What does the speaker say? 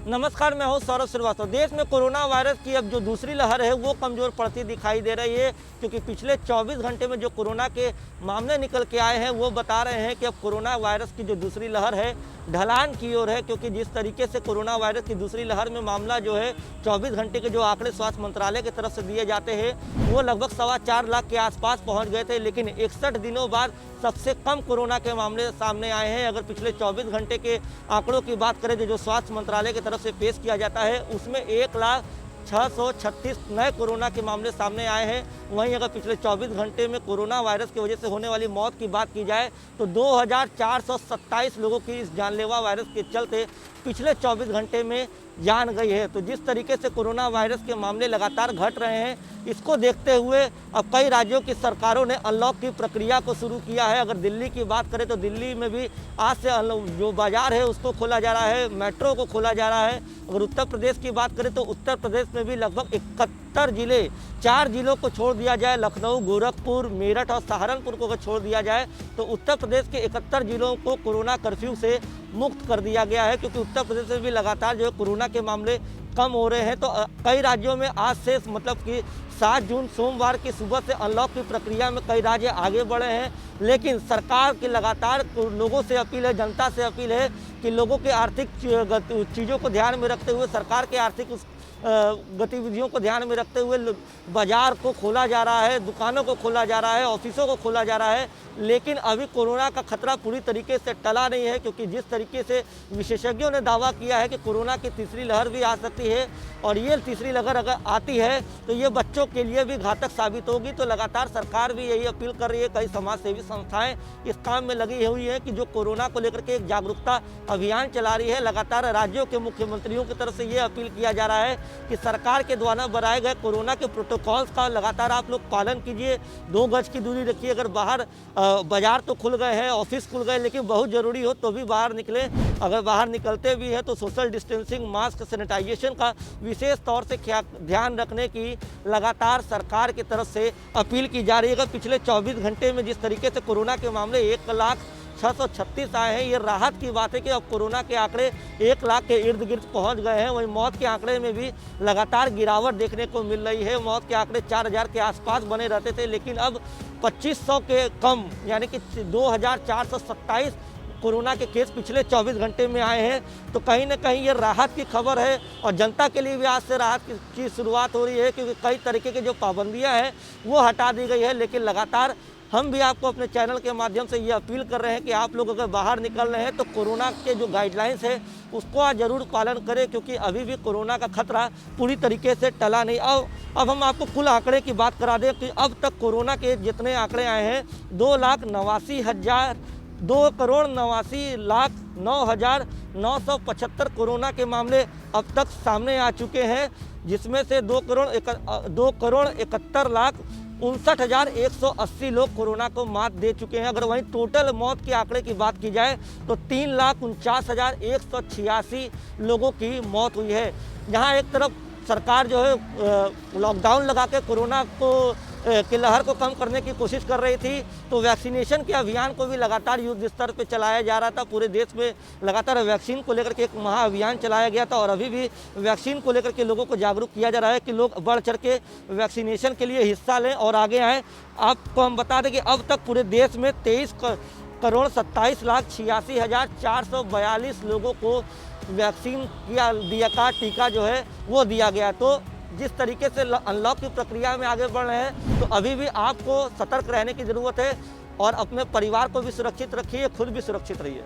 नमस्कार, मैं हूं सौरभ श्रीवास्तव। देश में कोरोना वायरस की अब जो दूसरी लहर है वो कमज़ोर पड़ती दिखाई दे रही है, क्योंकि पिछले 24 घंटे में जो कोरोना के मामले निकल के आए हैं वो बता रहे हैं कि अब कोरोना वायरस की जो दूसरी लहर है ढलान की ओर है। क्योंकि जिस तरीके से कोरोना वायरस की दूसरी लहर में मामला जो है 24 घंटे के जो आंकड़े स्वास्थ्य मंत्रालय की तरफ से दिए जाते हैं वो लगभग 4.25 लाख के आसपास पहुँच गए थे, लेकिन 61 दिनों बाद सबसे कम कोरोना के मामले सामने आए हैं। अगर पिछले 24 घंटे के आंकड़ों की बात करें जो स्वास्थ्य मंत्रालय की तरफ से पेश किया जाता है उसमें 1,06,36 नए कोरोना के मामले सामने आए हैं। वहीं अगर पिछले 24 घंटे में कोरोना वायरस की वजह से होने वाली मौत की बात की जाए तो 2,427 लोगों की इस जानलेवा वायरस के चलते पिछले 24 घंटे में जान गई है। तो जिस तरीके से कोरोना वायरस के मामले लगातार घट रहे हैं, इसको देखते हुए अब कई राज्यों की सरकारों ने अनलॉक की प्रक्रिया को शुरू किया है। अगर दिल्ली की बात करें तो दिल्ली में भी आज से जो बाजार है उसको खोला जा रहा है, मेट्रो को खोला जा रहा है। अगर उत्तर प्रदेश की बात करें तो उत्तर प्रदेश में भी लगभग 71 जिले, 4 जिलों को छोड़ दिया जाए, लखनऊ, गोरखपुर, मेरठ और सहारनपुर को अगर छोड़ दिया जाए तो उत्तर प्रदेश के 71 जिलों को कोरोना कर्फ्यू से मुक्त कर दिया गया है। क्योंकि उत्तर प्रदेश में भी लगातार जो है कोरोना के मामले कम हो रहे हैं। तो कई राज्यों में आज से मतलब कि 7 जून सोमवार की सुबह से अनलॉक की प्रक्रिया में कई राज्य आगे बढ़े हैं, लेकिन सरकार की लगातार लोगों से अपील है, जनता से अपील है कि लोगों के आर्थिक चीज़ों को ध्यान में रखते हुए, सरकार के आर्थिक गतिविधियों को ध्यान में रखते हुए बाजार को खोला जा रहा है, दुकानों को खोला जा रहा है, ऑफिसों को खोला जा रहा है। लेकिन अभी कोरोना का खतरा पूरी तरीके से टला नहीं है, क्योंकि जिस तरीके से विशेषज्ञों ने दावा किया है कि कोरोना की तीसरी लहर भी आ सकती है और ये तीसरी लहर अगर आती है तो ये बच्चों के लिए भी घातक साबित होगी। तो लगातार सरकार भी यही अपील कर रही है, कई समाजसेवी संस्थाएं इस काम में लगी हुई हैं कि जो कोरोना को लेकर के एक जागरूकता अभियान चला रही है। लगातार राज्यों के मुख्यमंत्रियों की तरफ से ये अपील किया जा रहा है कि सरकार के द्वारा बनाए गए कोरोना के प्रोटोकॉल्स का लगातार आप लोग पालन कीजिए, 2 गज की दूरी रखिए। अगर बाहर बाजार तो खुल गए हैं, ऑफिस खुल गए, लेकिन बहुत ज़रूरी हो तो भी बाहर निकले। अगर बाहर निकलते भी हैं तो सोशल डिस्टेंसिंग, मास्क, सैनिटाइजेशन का विशेष तौर से ध्यान रखने की लगातार सरकार की तरफ से अपील की जा रही है। अगर पिछले 24 घंटे में जिस तरीके से कोरोना के मामले 1,06,36 आए हैं, ये राहत की बात है कि अब कोरोना के आंकड़े 1 लाख के इर्द गिर्द पहुंच गए हैं। वहीं मौत के आंकड़े में भी लगातार गिरावट देखने को मिल रही है। मौत के आंकड़े 4,000 के आसपास बने रहते थे, लेकिन अब 2,500 के कम यानी कि 2,427 कोरोना के केस पिछले 24 घंटे में आए हैं। तो कहीं ना कहीं ये राहत की खबर है और जनता के लिए भी आज से राहत की शुरुआत हो रही है, क्योंकि कई तरीके की जो पाबंदियां हैं वो हटा दी गई है। लेकिन लगातार हम भी आपको अपने चैनल के माध्यम से ये अपील कर रहे हैं कि आप लोग अगर बाहर निकल रहे हैं तो कोरोना के जो गाइडलाइंस है उसको आज ज़रूर पालन करें, क्योंकि अभी भी कोरोना का खतरा पूरी तरीके से टला नहीं। अब हम आपको कुल आंकड़े की बात करा दें कि अब तक कोरोना के जितने आंकड़े आए हैं 2,89,975 कोरोना के मामले अब तक सामने आ चुके हैं, जिसमें से 2,71,59,180 लोग कोरोना को मात दे चुके हैं। अगर वहीं टोटल मौत के आंकड़े की बात की जाए तो 3,49,186 लोगों की मौत हुई है। जहां एक तरफ सरकार जो है लॉकडाउन लगा के कोरोना की लहर को कम करने की कोशिश कर रही थी, तो वैक्सीनेशन के अभियान को भी लगातार युद्ध स्तर पर चलाया जा रहा था। पूरे देश में लगातार वैक्सीन को लेकर के एक महाअभियान चलाया गया था और अभी भी वैक्सीन को लेकर के लोगों को जागरूक किया जा रहा है कि लोग बढ़ चढ़ के वैक्सीनेशन के लिए हिस्सा लें और आगे आएँ। आपको हम बता दें कि अब तक पूरे देश में 23,27,86,442 लोगों को वैक्सीन का टीका जो है वो दिया गया। तो जिस तरीके से अनलॉक की प्रक्रिया में आगे बढ़ रहे हैं तो अभी भी आपको सतर्क रहने की ज़रूरत है और अपने परिवार को भी सुरक्षित रखिए, खुद भी सुरक्षित रहिए।